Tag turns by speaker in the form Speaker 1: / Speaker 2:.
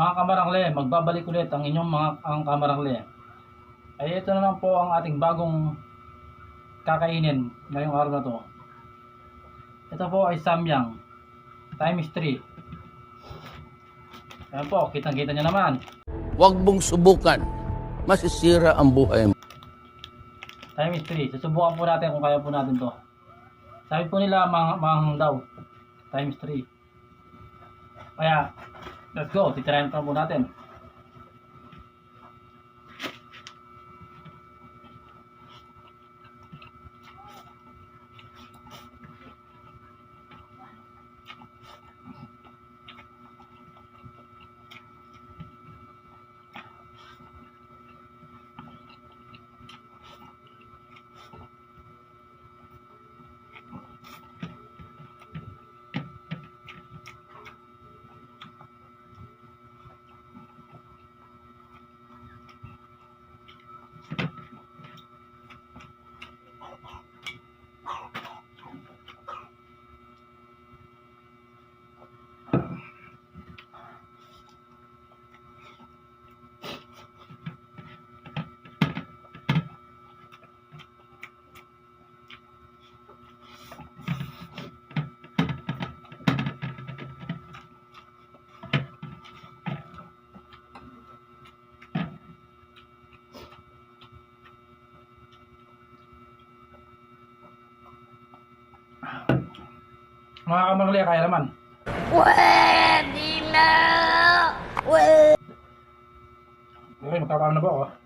Speaker 1: Mga kamarangli, magbabalik ulit ang inyong ang kamarangli. Ay ito na lang po ang ating bagong kakainin ngayong araw na to. Ito po ay samyang times 3. Ayan po, kitang-kita nyo naman.
Speaker 2: Huwag mong subukan. Masisira ang buhay mo.
Speaker 1: Times 3. Susubukan po natin kung kaya po natin to. Sabi po nila manghang daw. Times 3. Kaya, let's go. Titirahin pa po natin. Mga kamarangli, kaya naman.
Speaker 3: Pwede na! Pwede!
Speaker 1: Okay, magkakaroon na po ako.